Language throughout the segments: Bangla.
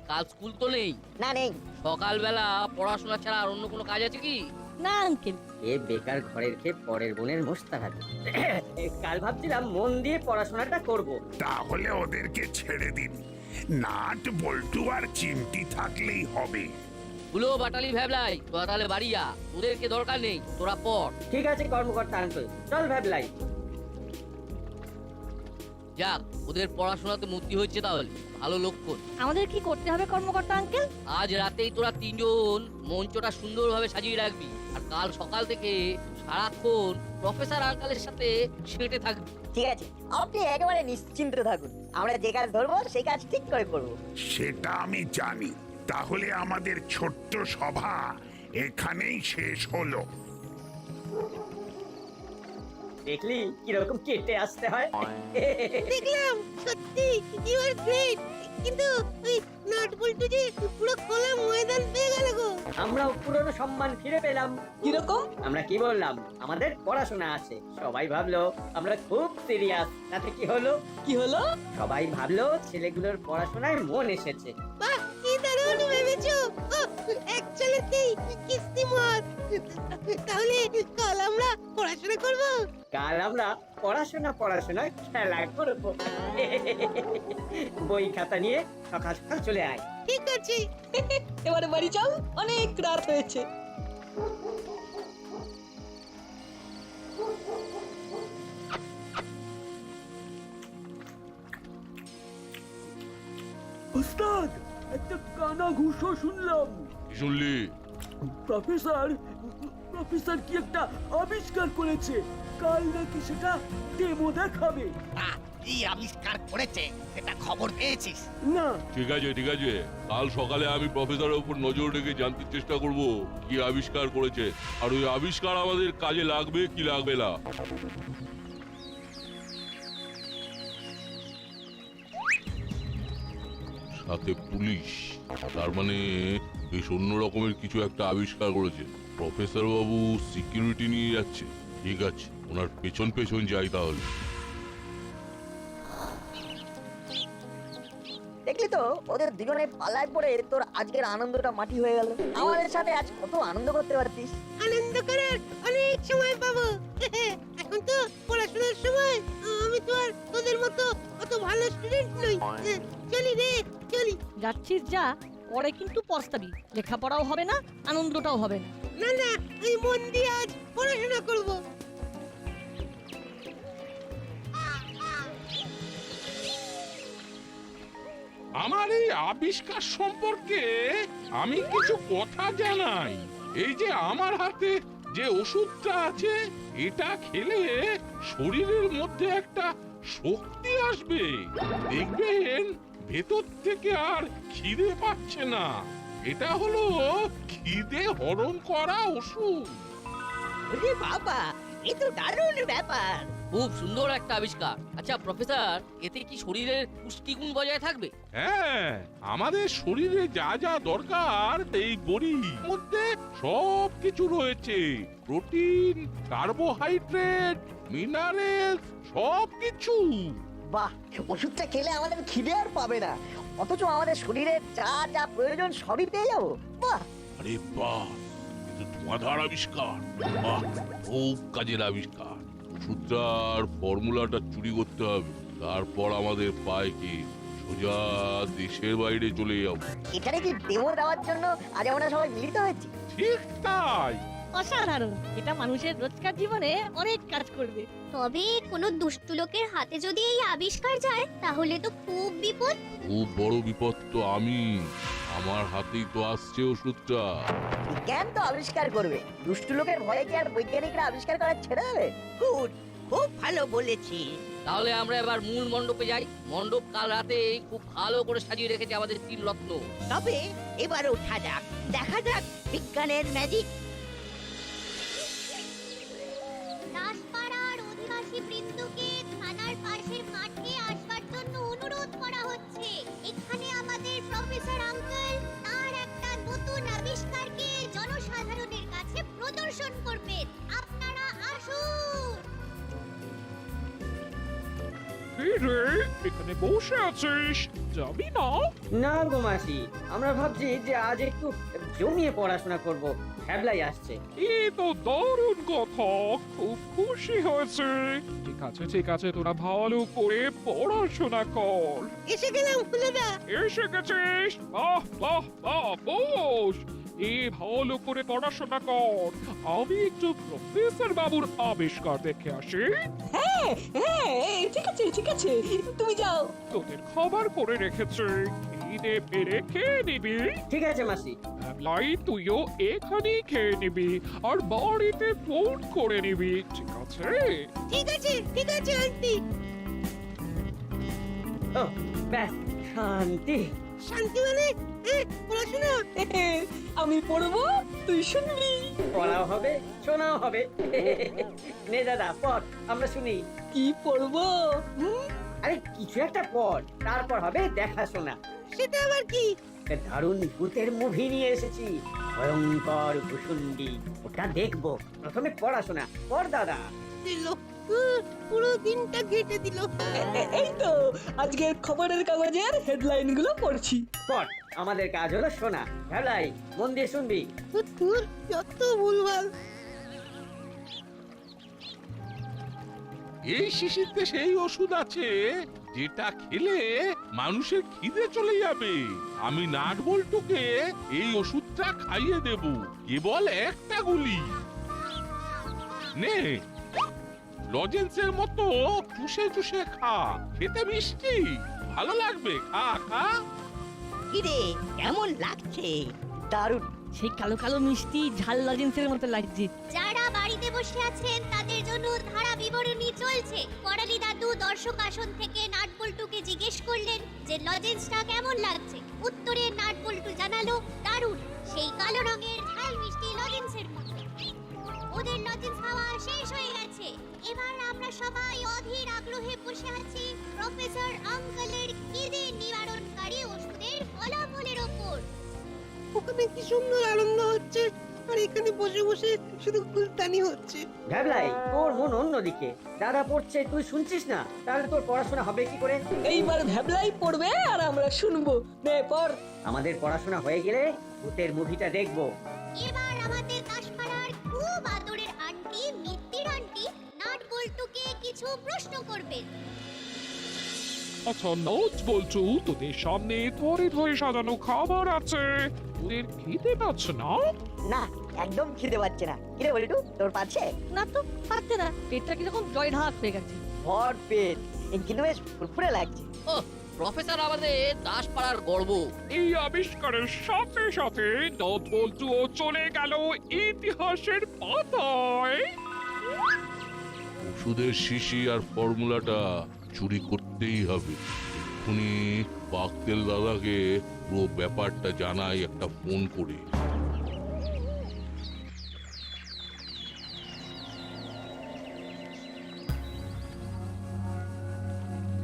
কাল স্কুল তো নেই। না নেই। সকালবেলা পড়াশোনা ছাড়া আর অন্য কোনো কাজ আছে কি? না আঙ্কেল, এ বেকার ঘরের খেয়ে পরের বোনের মোস্তা হবে। কাল ভাবছিলাম মন দিয়ে পড়াশোনাটা করব। তাহলে ওদেরকে ছেড়ে দিন, নাট বল্টু আর চিমটি থাকলেই হবে। গুলো বাটালি ভ্যাবলাই, তোরা তাহলে বাড়ি যা, ওদেরকে দরকার নেই, তোরা পড়। ঠিক আছে কর্মকর্তা আঙ্কেল, চল ভ্যাবলাই। যাক, ওদের পড়াশোনাতে মতি হচ্ছে তাহলে ভালো লক্ষণ। আমাদের কি করতে হবে কর্মকর্তা আঙ্কেল? আজ রাতেই তোরা তিনজন মঞ্চটা সুন্দরভাবে সাজিয়ে রাখবি, আর কাল সকাল থেকে সারাক্ষণ প্রফেসর আঙ্কেলের সাথে সেটে থাকবি। ঠিক আছে, আপনি একেবারে নিশ্চিন্ত থাকুন, আমরা যে কাজ ধরবো সেই কাজ ঠিক করে করব। সেটা আমি জানি। তাহলে আমাদের ছোট্ট সভা এখানেই শেষ হলো। দেখলি কিরকম কেটে আসতে হয়। দেখলাম সত্যি ইউ আর গ্রেট, কিন্তু ওই নাট বল্টু যে পুরো খোলা ময়দান পেয়ে গেল গো। আমরাও পুরনো সম্মান ফিরে পেলাম। কিরকম? আমরা কি বললাম আমাদের পড়াশোনা আছে, সবাই ভাবলো আমরা খুব সিরিয়াস। তাতে কি হলো? কি হলো? সবাই ভাবলো ছেলেগুলোর পড়াশোনায় মন এসেছে। বাহ, কি দারুণ ভেবেছো। এক চালেতেই কিস্তি মার। তাহলে কাল আমরা পড়াশোনা করব। কাল আমরা পড়াশোনা খেলা করব। বই খাতা নিয়ে সকাল সকাল চলে আয়। ঠিক আছে। এবারে বাড়ি চল, অনেক রাত হয়েছে। উস্তাদ, একটা কানা ঘুষো শুনলাম। শুনলি? প্রফেসর প্রফেসর কি একটা আবিষ্কার করেছে, কাল নাকি সেটা ডেমো দেখাবে। কি আবিষ্কার করেছে সেটা খবর পেয়েছিস? না। ঠিক আছে ঠিক আছে, কাল সকালে আমি প্রফেসরের উপর নজর রেখে জানতে চেষ্টা করব কি আবিষ্কার করেছে, আর ওই আবিষ্কার আমাদের কাজে লাগবে কি লাগবে না। সাথে পুলিশ, তার মানে বেশ অন্য রকমের কিছু একটা আবিষ্কার করেছে। প্রফেসর বাবু সিকিউরিটি নিয়ে যাচ্ছে। ঠিক আছে, ওনার পেছন পেছন যাই তাহলে। দেখলি তো ওদের দুজনে পালায় পড়ে তোর আজকের আনন্দটা মাটি হয়ে গেল। আমাদের সাথে আজ কত আনন্দ করতে পারতিস। আনন্দ করার অনেক সময় পাবো। এখন তো পড়াশোনার সময়। আমি তো আর তোদের মতো অত ভালো স্টুডেন্ট নই। চলি রে চলি। যাচ্ছিস যা, পরে কিন্তু পস্তাবি। লেখাপড়াও হবে না, আনন্দটাও হবে না। না না, আমি মন দিয়ে আজ পড়াশোনা করব। আমার এই আবিষ্কার সম্পর্কে আমি কিছু কথা জানাই। এই যে আমার হাতে যে ওষুধটা আছে, এটা খেলে শরীরের মধ্যে একটা শক্তি আসবে। দেখবেন ভেতর থেকে আর খিদে পাচ্ছে না। এটা হলো খিদে হরণ করা ওষুধ। ওরে বাবা, এ তো দারুণ ব্যাপার। খুব সুন্দর একটা আবিষ্কার। আচ্ছা প্রফেসর, এতে কি শরীরের পুষ্টিগুণ বজায় থাকবে? হ্যাঁ, আমাদের শরীরে যা যা দরকার এই বড়ির মধ্যে সব কিছু রয়েছে। প্রোটিন, কার্বোহাইড্রেট, মিনারেলস, সব কিছু। বাহ, ওষুধটা খেলে আমাদের খিদে আর পাবে না, অথচ আমাদের শরীরে যা যা প্রয়োজন সবই পেয়ে যাবো। বাহ। আরে বাহ, এটা ধোঁয়াধার আবিষ্কার। বাহ, খুব কাজের আবিষ্কার। ওষুধটার ফর্মুলাটা চুরি করতে হবে, তারপর আমাদের পায়কে সোজা দেশের বাইরে চলে যাবো। এখানে কি ডেমো দেওয়ার জন্য আজ আমরা সবাই মিলিত হয়েছি? ঠিক তাই। অসাধারণ, এটা মানুষের রোজকার জীবনে অনেক কাজ করবে। তবে কোনো দুষ্টু লোকের হাতে যদি এই আবিষ্কার যায় তাহলে তো খুব বিপদ। খুব বড় বিপদ তো আমি, আমার হাতেই তো আসছে ওষুধটা। বিজ্ঞান তো আবিষ্কার করবে, দুষ্টু লোকের ভয়ে কি আর বৈজ্ঞানিকরা আবিষ্কার করা ছেড়ে দেবে? গুড, খুব ভালো বলেছি। তাহলে আমরা এবার মূল মণ্ডপে যাই। মণ্ডপ কাল রাতে খুব ভালো করে সাজিয়ে রেখেছে আমাদের তিন রত্ন। তবে এবার ওঠা যাক, দেখা যাক বিজ্ঞানের ম্যাজিক। দাসপাড়ার অধিবাসী বৃন্দকে থানার পাশের মাঠে আসবার জন্য অনুরোধ করা হচ্ছে। এখানে আমাদের প্রফেসর আঙ্কেল তার একটা নতুন আবিষ্কারকে জনসাধারণের কাছে প্রদর্শন করবেন। আপনারা আসুন। কি রে এখানে বসে আছিস যাবি না? না গো মাসি, আমরা ভাবছি যে আজ একটু জমিয়ে পড়াশোনা করব, ভ্যাবলাই আসছে। এ তো দারুণ কথা, খুব খুশি হয়েছে। ঠিক আছে তোরা ভালো করে পড়াশোনা কর। এসে গেলাম ফুলেদা। এসে গেছিস? বাহ বাহ বাহ, বস। ভালো করে পড়াশোনা কর, আমি একটু প্রফেসর বাবুর আবিষ্কার দেখে আসি। হ্যাঁ হ্যাঁ, ঠিক আছে তুমি যাও। তোদের খাবার করে রেখেছে, খিদে পেরে খেয়ে নিবি। ঠিক আছে মাসি। লাই তুইও এখানেই খেয়ে নিবি আর বাড়িতে ফোন করে নিবি, ঠিক আছে? ঠিক আছে আন্টি। ও ব্যাস, শান্তি। শান্তি মানে পড়াশোনা। আমি পড়বো, তুই শুনবি। পড়াও হবে, শোনাও হবে। নে দাদা পড়, আমরা শুনি। কি পড়বো? আরে কিছু একটা পড়, তারপর হবে দেখাশোনা। সেটা আবার কি? দারুণ ভূতের মুভি নিয়ে এসেছি, ভয়ঙ্কর ভুসুন্ডি। ওটা দেখবো, প্রথমে পড়াশোনা পড় দাদা। দিল পুরো দিনটা কেটে দিল। এই তো আজকের খবরের কাগজের হেডলাইন গুলো পড়ছি। পড়, আমাদের কাজ হলো শোনা। ভ্যাবলাই মন দিয়ে শুনবি। তোর যত ভুলভাল। এই শিশিরতে সেই ওষুধ আছে যেটা খেলে মানুষের খিদে চলে যাবে। আমি নাট বল্টুকে এই ওষুধটা খাইয়ে দেব, কেবল একটা গুলি। নে, লজেন্সের মতো চুষে চুষে খা, খেতে মিষ্টি, ভালো লাগবে। খা খা। কিরে কেমন লাগছে? দারুণ। সেই কালো কালো মিষ্টি ঝাল লজেন্সের মতো লাগছে। যারা বাড়িতে বসে আছেন তাদের জন্য ধারা বিবরণী চলছে। করালি দাদু দর্শক আসন থেকে নাটবল্টুকে জিজ্ঞেস করলেন যে লজেন্সটা কেমন লাগছে। উত্তরে নাটবল্টু জানালো দারুণ, সেই কালো রঙের ঝাল মিষ্টি লজেন্সের মতো। ওদের লজেন্স খাওয়া শেষ হয়ে গেছে। এবার আমরা সবাই অধীর আগ্রহে বসে আছি প্রফেসর আঙ্কেলের খিদে নিবারণকারী ওষুধের ফলাফলের ওপর। ওখানে কি সুন্দর আনন্দ হচ্ছে, আর এখানে বসে বসে শুধু কুলতানি হচ্ছে। ভ্যাবলাই, তোর মন অন্যদিকে। দাদা পড়ছে, তুই শুনছিস না, তাহলে তোর পড়াশোনা হবে কি করে? এইবার ভ্যাবলাই পড়বে আর আমরা শুনবো। নে পড়। আমাদের পড়াশোনা হয়ে গেলে ভূতের মুভিটা দেখবো। এবার আমাদের দাসপাড়ার খুব আদরের আন্টি মিত্তির আন্টি নাটবল্টুকে কিছু প্রশ্ন করবেন। আচ্ছা নোট বলছু, তোদের সামনে তরি ধরে সাজানো খাবার আছে, তোদের খেতে পাচ্ছে না? না, একদম খিদে পাচ্ছে না। কিরে বলিটু, তোর পাচ্ছে? না তো পারছে না, পেটটা কিরকম জয় ঢাক হয়ে গেছে। ভর পেট, কিন্তু বেশ ফুরফুরে লাগছে। ও প্রফেসর আমাদের দাসপাড়ার গর্ব। এই আবিষ্কারের সাথে সাথে নোট বলছু চলে গেল ইতিহাসের পাতায়। ওষুধের শিশি আর ফর্মুলাটা চুরি করতেই হবে। এক্ষুনি বাকতেল দাদাকে পুরো ব্যাপারটা জানাই একটা ফোন করে।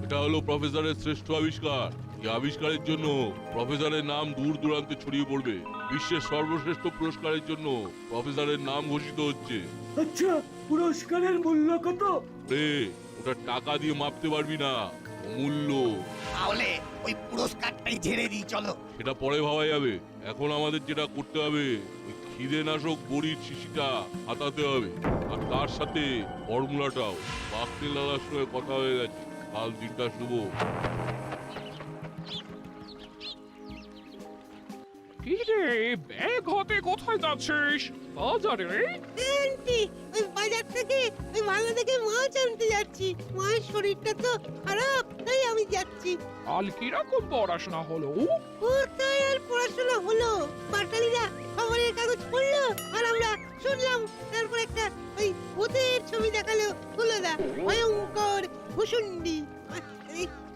এটা হলো প্রফেসরের শ্রেষ্ঠ আবিষ্কার। এই আবিষ্কারের জন্য প্রফেসরের নাম দূর দূরান্তে ছড়িয়ে পড়বে। বিশ্বের সর্বশ্রেষ্ঠ পুরস্কারের জন্য প্রফেসরের নাম ঘোষিত হচ্ছে। আচ্ছা, পুরস্কারের মূল্য কত? রে, ওটা টাকা দিয়ে মাপতে পারবি না, অমূল্য। তাহলে ওই পুরস্কারটাই ঝেড়ে দিই চলো। সেটা পরে ভাবা যাবে। এখন আমাদের যেটা করতে হবে, ওই খিদে নাশক বড়ির শিশিটা হাতাতে হবে, আর তার সাথে ফর্মুলাটাও। বাকতেল দাদার সঙ্গে কথা হয়ে গেছে, কাল দিনটা শুভ। কি রে, ব্যাগ হাতে কোথায় যাচ্ছিস? বাজারে? আন্টি, ওই বাজার থেকে ওই ভালো দেখে মাছ আনতে যাচ্ছি। মায়ের শরীরটা তো খারাপ, তাই আমি যাচ্ছি। কাল কিরকম পড়াশোনা হলো? কোথায় আর পড়াশোনা হলো? পাটালিরা খবরের কাগজ পড়লো আর আমরা শুনলাম। তারপর একটা ওই ভূতের ছবি দেখালো ফুলদা, ভয়ঙ্কর ভুসুন্ডি।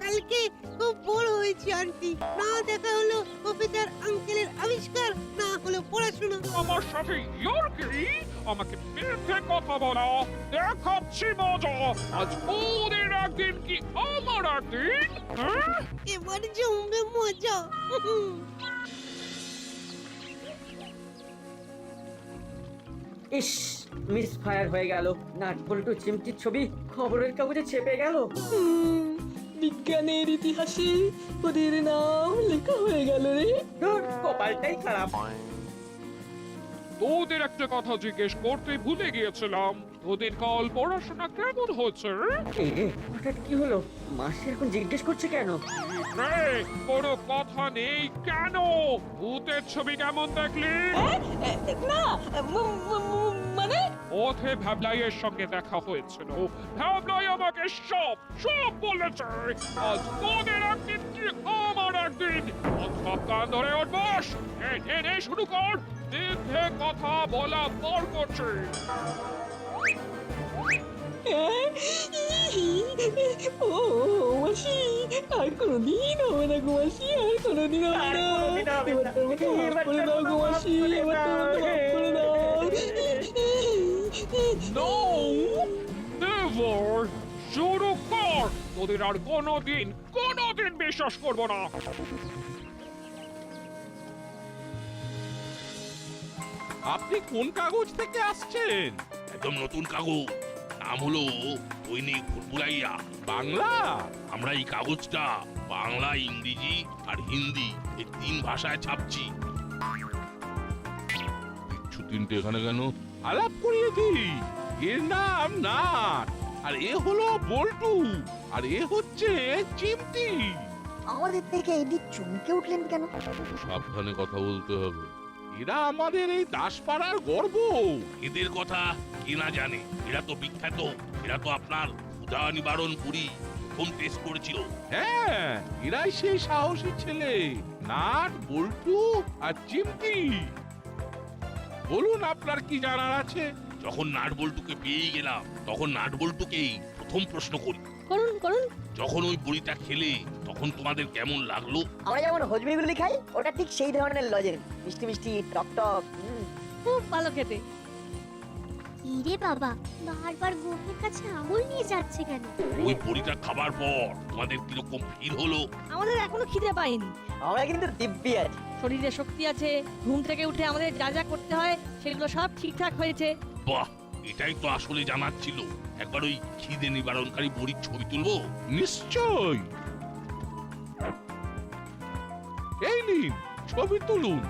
কালকে খুব বড় হয়েছি আন্টি। না দেখা হলো প্রফেসর আঙ্কেলের আবিষ্কার, না হলো পড়াশোনা। আমার সাথে ইয়ার্কি? আমাকে মিথ্যে কথা বলা, দেখাচ্ছি মজা। আজ ওদের একদিন কি আমার একদিন? হ্যাঁ? এবার জমবে মজা। ইস, মিস ফায়ার হয়ে গেল। নাট বল্টু চিমটির ছবি খবরের কাগজে ছেপে গেল। বিজ্ঞানের ইতিহাসে ওদের নাম লেখা হয়ে গেল রে। ধুর, কপালটাই খারাপ। তোদের একটা কথা জিজ্ঞেস করতে ভুলে গিয়েছিলাম, তোদের কাল পড়াশোনা কেমন হচ্ছে? এই রে, হঠাৎ কি হলো? মাসি এখন জিজ্ঞেস করছে কেন? রে, কোনো কথা নেই কেন? ভূতের ছবি কেমন দেখলি? না মানে পথে ভ্যাবলাইয়ের সঙ্গে দেখা হয়েছিল। ভ্যাবলাই আমাকে সব সব বলেছে। আজ তোদের একদিন কি আমার একদিন। সব কান ধরে ওঠ, বস। নে শুরু কর। দীর্ঘে কথা বলা বর করছে। ও মাসি, আর কোনোদিন হবে না গো মাসি, আর কোনোদিন হবে না। এবার তোর মতো মাফ করে দাও গো মাসি, এবার তোর মতো মাফ করে দাও। No! Never! শুরু কর। তোদের আর কোনোদিন বিশ্বাস করব না। আপনি কোন কাগজ থেকে আসছেন? একদম নতুন কাগজ, নাম হলো দৈনিক ফুরফুরাইয়া। বাংলা? আমরা এই কাগজটা বাংলা, ইংরেজি আর হিন্দি এই 3 ভাষায় ছাপছি। কিচ্ছু 3টে এখানে কেন? আলাপ করিয়ে দিই। এর নাম নাট, আর এ হলো বল্টু, আর এ হচ্ছে চিমটি। আমাদের থেকে এদিক চমকে উঠলেন কেন? সাবধানে কথা বলতে হবে। এরা আমাদের এই দাসপাড়ার গর্ব। এদের কথা কে না জানে? এরা তো বিখ্যাত। এরা তো আপনার ক্ষুধা নিবারণ পুরি প্রথম টেস্ট করেছিল। হ্যাঁ, এরাই সেই সাহসী ছেলে, নাট, বল্টু আর চিমটি। বলুন, আপনার কি জানার আছে? যখন নাট বল্টুকে পেয়ে গেলাম, তখন নাট বল্টুকেই প্রথম প্রশ্ন করি, করুন যখন ওই বড়িটা খেলে তখন তোমাদের কেমন লাগলো? আমরা যেমন হজমিগুলি খাই, ওটা ঠিক সেই ধরনের লজেন, মিষ্টি মিষ্টি টক টক। খুব ভালো খেতে। ইরে বাবা, বারবার গোপের কাছে আঙুল নিয়ে যাচ্ছে কেন? ওই বড়িটা খাবার পর তোমাদের কিরকম ফিল হলো? আমাদের এখনো খিদে পাইনি। আমরা কিন্তু দিব্যি আছি। শরীরে শক্তি আছে, ঘুম থেকে উঠে আমাদের যা যা করতে হয় সেগুলো সব ঠিকঠাক হয়েছে। বাহ, এটাই তো আসলে জানার ছিল। একবার ওই খিদে নিবারণকারী বড়ির ছবি তুলবো? নিশ্চয়। এই নিন, ছবি তুলুন।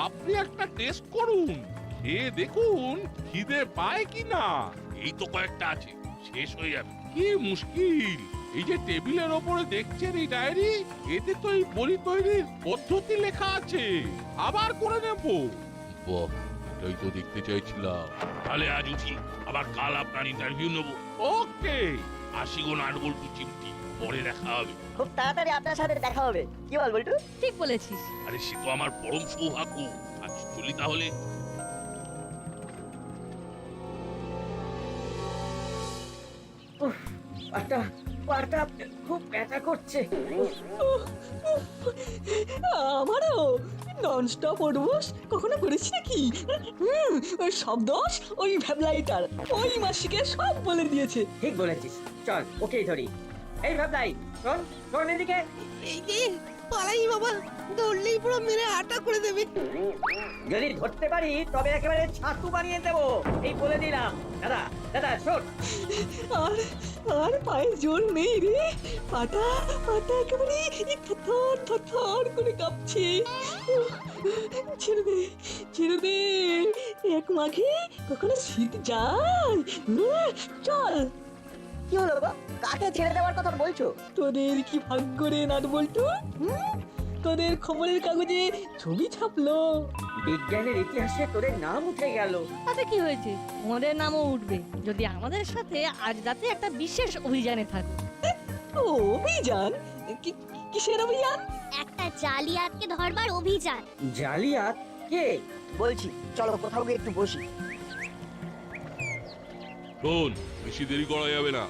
আপনি একটা টেস্ট করুন, খেয়ে দেখুন খিদে পায় কিনা। এই তো কয়েকটা আছে, শেষ হয়ে যাবে। কি মুশকিল! এই যে টেবিলের ওপরে দেখছেন এই ডায়েরি, এতে তো এই বড়ি তৈরির পদ্ধতি লেখা আছে। আবার করে নেব। বাহ, এটাই তো দেখতে চাইছিলাম। তাহলে আজ উঠি, আবার কাল আপনার ইন্টারভিউ নেবো। ওকে। আসি গো নাট বল্টু চিমটি, পরে দেখা হবে। খুব তাড়াতাড়ি আপনার সাথে দেখা হবে, কি বল বল্টু? ঠিক বলেছিস। আরে সে তো আমার পরম সৌভাগ্য। আজ চলি তাহলে। পাটা খুব ব্যথা করছে। আমারও ননস্টপ ওঠবোস কখনো করেছি নাকি? ওই সব দোষ ওই ভ্যাবলাইটার, ওই মাসিকে সব বলে দিয়েছে। ঠিক বলেছিস, চল ওকেই ধরি। এই ভাবলাই, শোন শোন এদিকে। এই যে পালাই বাবা, দৌড়লেই পুরো মেরে আটা করে দেবে। যদি ধরতে পারি তবে একেবারে ছাতু বানিয়ে দেবো, এই বলে দিলাম। দাদা দাদা শোন। আর আর পায়ে জোর নেই রে, পাটা পাটা একেবারে থর থর থর করে কাঁপছে। ছেড়ে দে, ছেড়ে দে, এক মাঘে কখনো শীত যায়। চল। কি হলো গো? কাকে ছেড়ে দেওয়ার কথা বলছো? তোদের কি ভাগ্য রে নাট বল্টু, তোদের খবরের কাগজে ছবি ছাপলো। বিজ্ঞানের ইতিহাসে তোদের নাম উঠে গেল। তাতে কি হয়েছে? আমাদের নামও উঠবে যদি আমাদের সাথে আজ রাতে একটা বিশেষ অভিযানে থাকো। ও অভিযান? কিসের অভিযান? একটা জালিয়াতকে ধরবার অভিযান। জালিয়াত? কে? বলছি চলো কোথাও গিয়ে একটু বসি। শোন, বেশি দেরি করা যাবে না।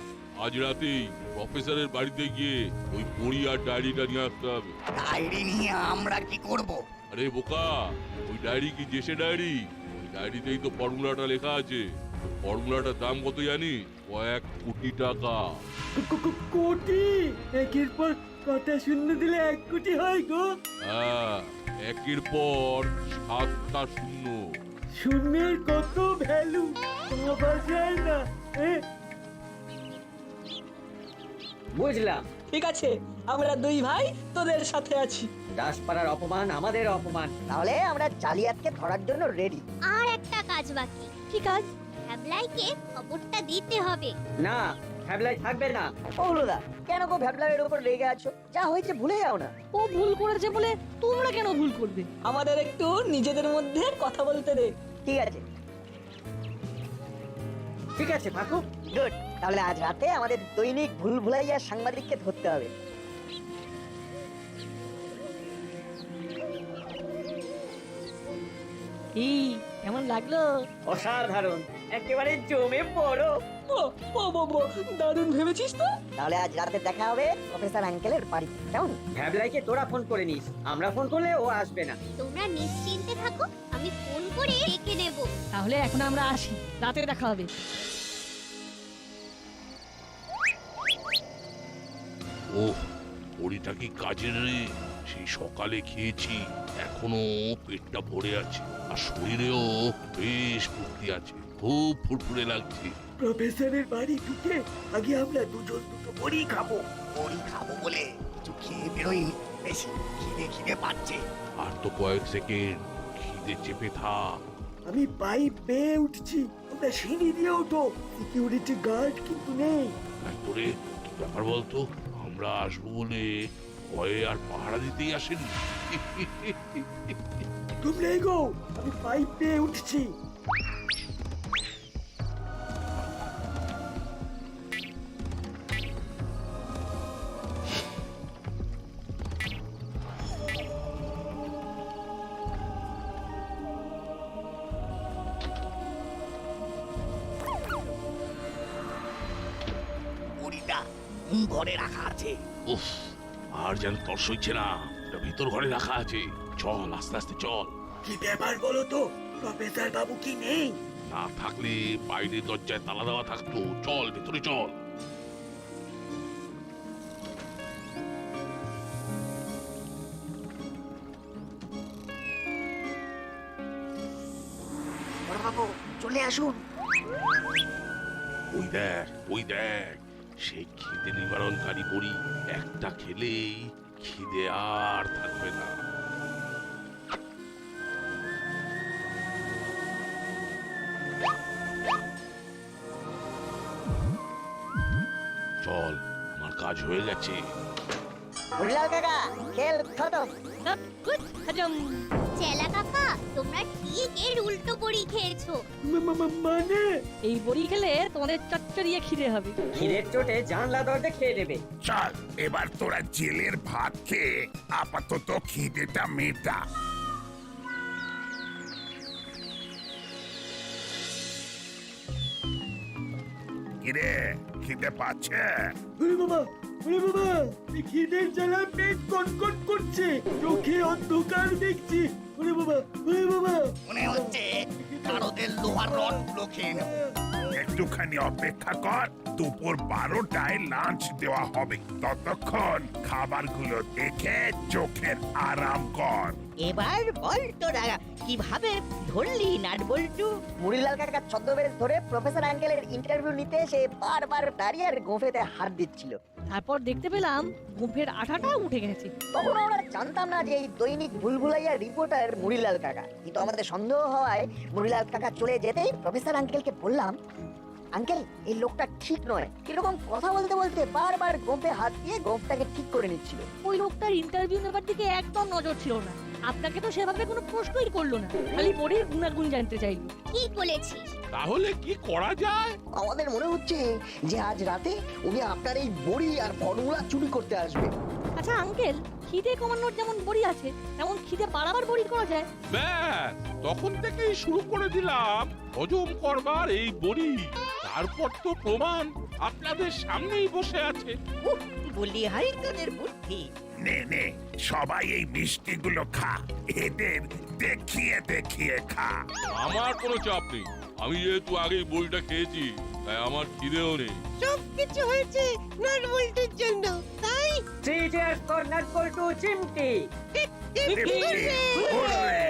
আজ রাতেই প্রফেসরের বাড়িতে গিয়ে ওই বড়ি আর ডায়েরিটা নিয়ে আসতে হবে। ডায়েরি নিয়ে আমরা কি করব? আরে বোকা, ওই ডায়েরি কি জেসে ডায়েরি? ওই ডায়েরিতেই তো ফর্মুলাটা লেখা আছে। ফর্মুলাটার দাম কত জানিস? কয়েক কোটি টাকা। কোটি? একের পর কটা শূন্য দিলে 1 কোটি হয় গো? হ্যাঁ, একের পর 7টা শূন্য। শূন্যের কত ভ্যালু ভাবা যায় না। বুঝলাম। ঠিক আছে, আমরা দুই ভাই তোদের সাথে আছি। দাসপাড়ার অপমান আমাদের অপমান। তাহলে আমরা জালিয়াতকে ধরার জন্য রেডি। আর একটা কাজ বাকি। কি কাজ? ভ্যাবলাইকে খবরটা দিতে হবে। না, ভ্যাবলাই থাকবে না। ও হলোদা, কেন গো ভ্যাবলারের উপর রেগে আছো? যা হয়েছে ভুলে যাও না। ও ভুল করেছে বলে তোমরা কেন ভুল করবে? আমাদের একটু নিজেদের মধ্যে কথা বলতে দে। ঠিক আছে, ঠিক আছে ফাকু। গুড। তাহলে আজ রাতে আমাদের দৈনিক ভুল ভুলাইয়া সাংবাদিককে ধরতে হবে। কি কেমন লাগলো? অসাধারণ, একেবারে জমে পড়ো। দারুণ ভেবেছিস তো। তাহলে আজ রাতে দেখা হবে প্রফেসর আঙ্কেলের বাড়িতে, কেমন? ভ্যাবলাইকে তোরা ফোন করে নিস, আমরা ফোন করলে ও আসবে না। তোমরা নিশ্চিন্তে থাকো, আমি ফোন করে ডেকে নেব। তাহলে এখন আমরা আসি, রাতে দেখা হবে। ওহ, বড়িটা কি কাজের রে। সেই সকালে খেয়েছি, এখনো পেটটা ভরে আছে, আর শরীরেও বেশ ফুর্তি আছে, খুব ফুরফুরে লাগছে। প্রফেসরের বাড়ি ঢুকে আগে আমরা দুজন দুটো বড়ি খাবো। বড়ি খাবো বলে কিছু খেয়ে বেরোই, বেশি খিদে খিদে পাচ্ছে। আর তো কয়েক সেকেন্ড, খিদে চেপে থাক। আমি পাইপ বেয়ে উঠছি, তোমরা সিঁড়ি দিয়ে ওঠো। সিকিউরিটি গার্ড কিন্তু নেই। তোরে কি ব্যাপার বলতো? আমরা আসবো বলে ভয়ে আর পাহারা দিতেই আসেনি। তোমরা এগো, আমি পাইপ বেয়ে উঠছি। বড়িটা ঘরে রাখা আছে। উফ, আর যেন তর সইছে না। এটা ভিতর ঘরে রাখা আছে। চল, আস্তে আস্তে চল। কি ব্যাপার বলো তো, প্রফেসর বাবু কি নেই? না থাকলে বাইরে দরজায় তালা দেওয়া থাকতো। চল, ভিতরে চল। বড়বাবু চলে আসুন। ওই দেখ, ওই দেখ, সেই খিদে নিবারণকারী বড়ি। একটা খেলেই খিদে আর থাকবে না। চল, আমার কাজ হয়ে গেছে। বুঝলাম কাকা, খেল খতম। গুড হজম। চেলা কাকা, তোমরা ঠিক এর উল্টো বড়ি খেয়েছো। মানে এই বড়ি খেলে তোমাদের চচ্চড়িয়ে খিদে হবে। খিদের চোটে জানলা দরজা খেয়ে দেবে। চল, এবার তোরা জেলের ভাত খেয়ে আপাতত খিদেটা মেটা। কিরে, খিদে পাচ্ছে? ওরে বাবা, ওরে বাবা, এই খিদের জ্বালা পেট কটকট করছে, চোখে অন্ধকার দেখছি। ওরে বাবা, ওরে বাবা। মনে হচ্ছে কারোদের লোহার রড গুলো খেয়ে নেব। একটুখানি অপেক্ষা কর, দুপুর 12টায় লাঞ্চ দেওয়া হবে। ততক্ষণ খাবারগুলো দেখে চোখের আরাম কর। এবার বল তোরা কিভাবে ধরলি নাট বল্টু? মুড়িলাল কাকা ছদ্মবেশ ধরে প্রফেসর আঙ্কেলের ইন্টারভিউ নিতে এসে বারবার দাঁড়িয়ে আর গোফেতে হাত দিচ্ছিল। তারপর দেখতে পেলাম গুম্ফের আঠাটা উঠে গেছে। তখন আমরা জানতাম না যে এই দৈনিক ভুলভুলাইয়া রিপোর্টার মুড়িলাল কাকা, কিন্তু আমাদের সন্দেহ হওয়ায় মুড়িলাল কাকা চলে যেতেই প্রফেসর আঙ্কেলকে বললাম, আঙ্কেল এই লোকটা ঠিক নয়। এরকম কথা বলতে বলতে বারবার গোফে হাত দিয়ে গোফটাকে ঠিক করে নিচ্ছিল। ওই লোকটার ইন্টারভিউ নেবার দিকে একদম নজর ছিল না। আপনাকে তো সেভাবে কোনো প্রশ্নই করলো না, খালি বড়ির গুণাগুণ জানতে চাইলো। ঠিক বলেছিস। তাহলে কি করা যায়? আমাদের মনে হচ্ছে যে আজ রাতে উনি আপনার এই বড়ি আর ফর্মুলা চুরি করতে আসবে। আচ্ছা আঙ্কেল, খিদে কমানোর যেমন বড়ি আছে, তেমন খিদে বাড়াবার বড়ি করা যায়? ব্যাস, তখন থেকেই শুরু করে দিলাম হজম করবার এই বড়ি। তারপর তো প্রমাণ আপনাদের সামনেই বসে আছে। বলি হাই তোদের বুদ্ধি। নে নে, সবাই এই মিষ্টিগুলো খা, এদের দেখিয়ে দেখিয়ে খা। আমার কোনো চাপ নেই, আমি যেহেতু আগেই বইটা খেয়েছি, তাই আমার খিদেও নেই। সব কিছু হয়েছে নাট বল্টুর জন্য, তাই? থ্রি চেয়ার্স ফর নাট বল্টু চিমটি। টিপ টিপ, হুররে।